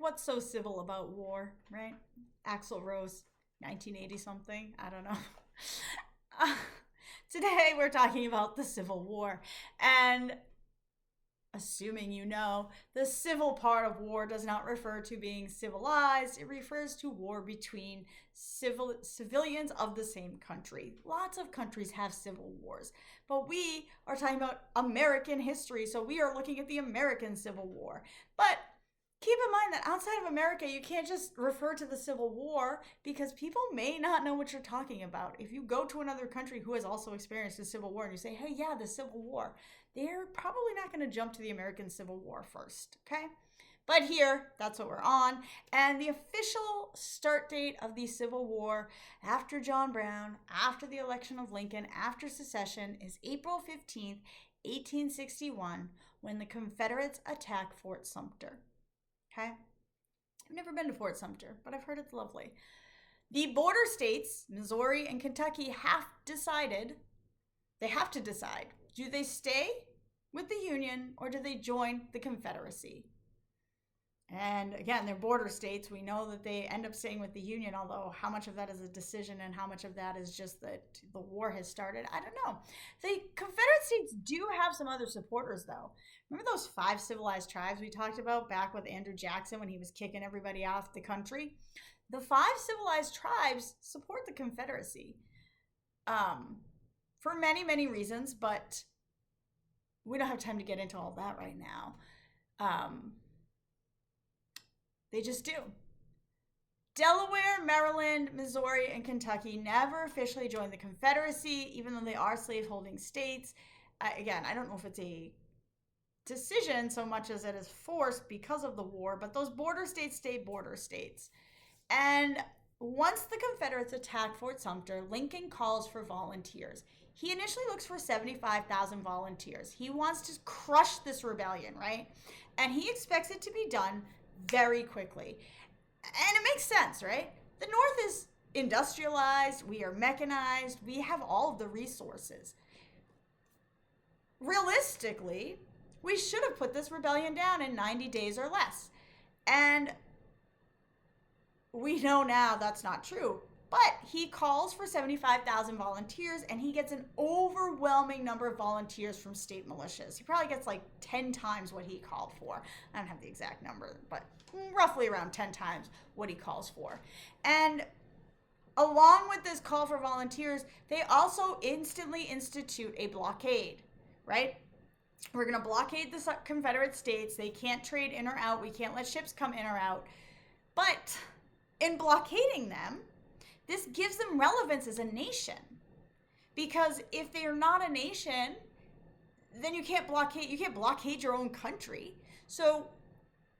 what's so civil about war, right? Axl Rose, 1980 something. I don't know. Today we're talking about the Civil War. And assuming you know, the civil part of war does not refer to being civilized. It refers to war between civilians of the same country. Lots of countries have civil wars, but we are talking about American history, so we are looking at the American Civil War. But keep in mind that outside of America, you can't just refer to the Civil War because people may not know what you're talking about. If you go to another country who has also experienced a Civil War and you say, hey, yeah, the Civil War, they're probably not going to jump to the American Civil War first, okay? But here, that's what we're on. And the official start date of the Civil War after John Brown, after the election of Lincoln, after secession is April 15th, 1861, when the Confederates attack Fort Sumter. Okay? I've never been to Fort Sumter, but I've heard it's lovely. The border states, Missouri and Kentucky, have to decide, do they stay with the Union or do they join the Confederacy? And again, they're border states. We know that they end up staying with the Union, although how much of that is a decision and how much of that is just that the war has started, I don't know. The Confederate states do have some other supporters, though. Remember those 5 civilized tribes we talked about back with Andrew Jackson when he was kicking everybody off the country? The 5 civilized tribes support the Confederacy for many, many reasons, but we don't have time to get into all that right now. They just do. Delaware, Maryland, Missouri, and Kentucky never officially joined the Confederacy, even though they are slave-holding states. Again, I don't know if it's a decision so much as it is forced because of the war, but those border states stay border states. And once the Confederates attack Fort Sumter, Lincoln calls for volunteers. He initially looks for 75,000 volunteers. He wants to crush this rebellion, right? And he expects it to be done very quickly. And it makes sense, right? The North is industrialized, we are mechanized, we have all of the resources. Realistically, we should have put this rebellion down in 90 days or less. And we know now that's not true. But he calls for 75,000 volunteers, and he gets an overwhelming number of volunteers from state militias. He probably gets like 10 times what he called for. I don't have the exact number, but roughly around 10 times what he calls for. And along with this call for volunteers, they also instantly institute a blockade, right? We're going to blockade the Confederate states. They can't trade in or out. We can't let ships come in or out. But in blockading them, this gives them relevance as a nation. Because if they are not a nation, then you can't blockade your own country. So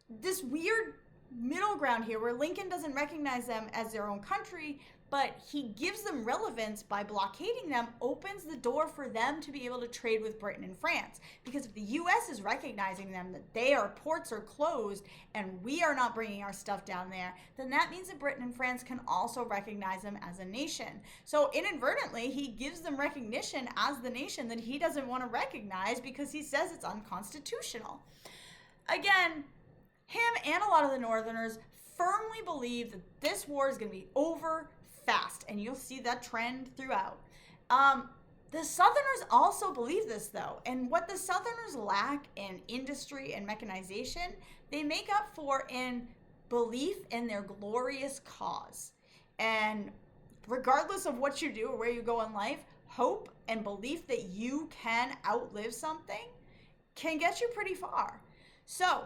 this weird middle ground here where Lincoln doesn't recognize them as their own country, but he gives them relevance by blockading them, opens the door for them to be able to trade with Britain and France. Because if the U.S. is recognizing them, that their ports are closed and we are not bringing our stuff down there, then that means that Britain and France can also recognize them as a nation. So inadvertently, he gives them recognition as the nation that he doesn't want to recognize because he says it's unconstitutional. Again, him and a lot of the Northerners firmly believe that this war is going to be over fast, and you'll see that trend throughout. The Southerners also believe this, though, and what the Southerners lack in industry and mechanization, they make up for in belief in their glorious cause. And regardless of what you do or where you go in life, hope and belief that you can outlive something can get you pretty far. So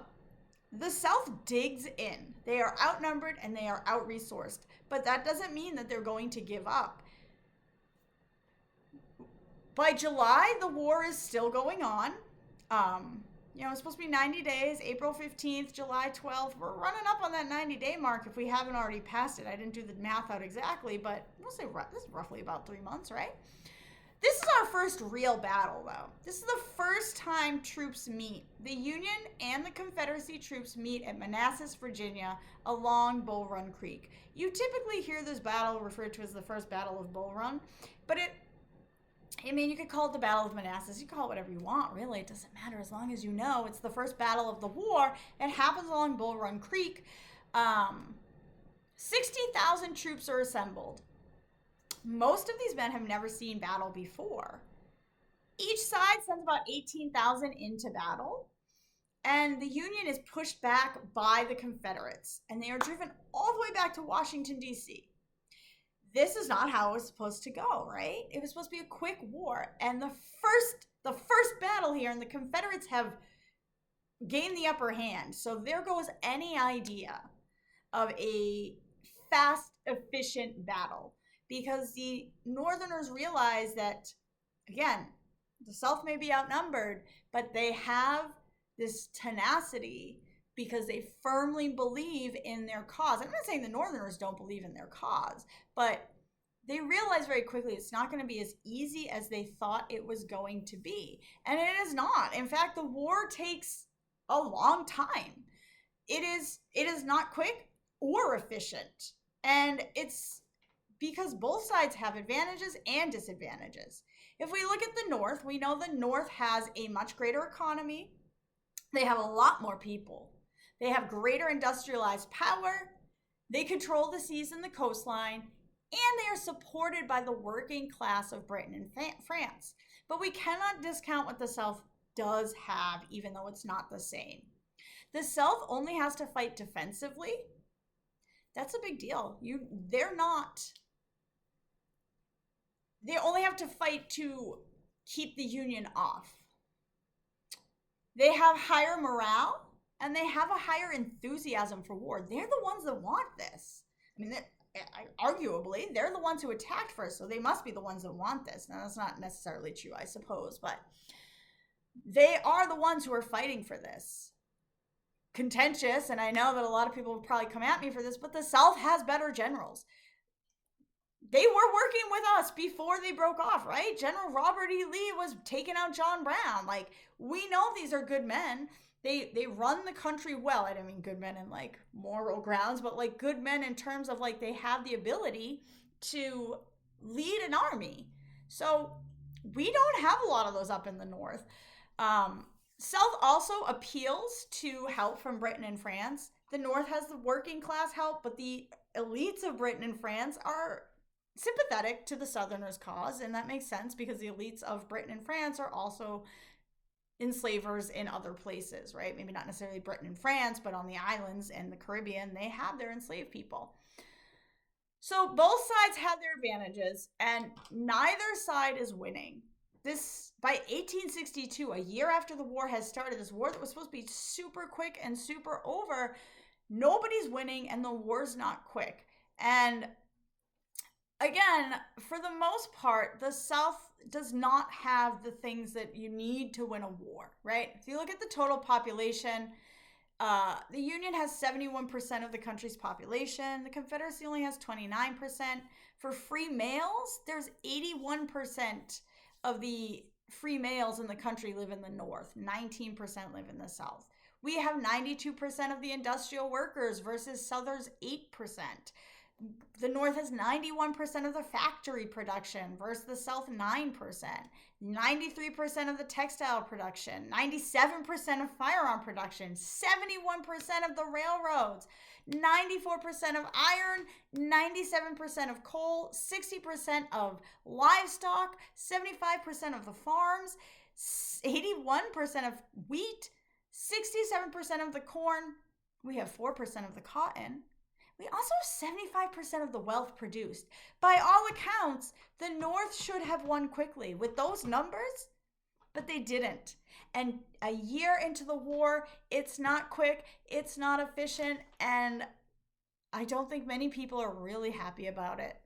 the South digs in. They are outnumbered and they are out-resourced. But that doesn't mean that they're going to give up. By July, the war is still going on. It's supposed to be 90 days, April 15th, July 12th. We're running up on that 90-day mark if we haven't already passed it. I didn't do the math out exactly, but we'll say this is roughly about 3 months, right? This is our first real battle, though. This is the first time troops meet. The Union and the Confederacy troops meet at Manassas, Virginia, along Bull Run Creek. You typically hear this battle referred to as the First Battle of Bull Run, but I mean, you could call it the Battle of Manassas. You can call it whatever you want, really. It doesn't matter as long as you know it's the first battle of the war. It happens along Bull Run Creek. 60,000 troops are assembled. Most of these men have never seen battle before. Each side sends about 18,000 into battle, and the Union is pushed back by the Confederates, and they are driven all the way back to Washington, D.C. This is not how it was supposed to go, right? It was supposed to be a quick war, and the first battle here, and the Confederates have gained the upper hand. So there goes any idea of a fast, efficient battle, because the Northerners realize that, again, the South may be outnumbered, but they have this tenacity because they firmly believe in their cause. I'm not saying the Northerners don't believe in their cause, but they realize very quickly it's not going to be as easy as they thought it was going to be. And it is not. In fact, the war takes a long time. It is not quick or efficient. And it's because both sides have advantages and disadvantages. If we look at the North, we know the North has a much greater economy. They have a lot more people. They have greater industrialized power. They control the seas and the coastline, and they are supported by the working class of Britain and France. But we cannot discount what the South does have, even though it's not the same. The South only has to fight defensively. That's a big deal. They only have to fight to keep the Union off. They have higher morale, and they have a higher enthusiasm for war. They're the ones that want this. I mean, arguably, they're the ones who attacked first, so they must be the ones that want this. Now, that's not necessarily true, I suppose, but they are the ones who are fighting for this. Contentious, and I know that a lot of people will probably come at me for this, but the South has better generals. They were working with us before they broke off, right? General Robert E. Lee was taking out John Brown. Like, we know these are good men. They run the country well. I don't mean good men in like moral grounds, but like good men in terms of like they have the ability to lead an army. So we don't have a lot of those up in the North. South also appeals to help from Britain and France. The North has the working class help, but the elites of Britain and France are sympathetic to the Southerners' cause, and that makes sense because the elites of Britain and France are also enslavers in other places, right? Maybe not necessarily Britain and France, but on the islands and the Caribbean, they have their enslaved people. So both sides have their advantages, and neither side is winning. This, by 1862, a year after the war has started, this war that was supposed to be super quick and super over, nobody's winning, and the war's not quick. And again, for the most part, the South does not have the things that you need to win a war, right? If you look at the total population, the Union has 71% of the country's population. The Confederacy only has 29%. For free males, there's 81% of the free males in the country live in the North. 19% live in the South. We have 92% of the industrial workers versus Southern's 8%. The North has 91% of the factory production versus the South 9%. 93% of the textile production, 97% of firearm production, 71% of the railroads, 94% of iron, 97% of coal, 60% of livestock, 75% of the farms, 81% of wheat, 67% of the corn. We have 4% of the cotton. We also have 75% of the wealth produced. By all accounts, the North should have won quickly with those numbers, but they didn't. And a year into the war, it's not quick, it's not efficient, and I don't think many people are really happy about it.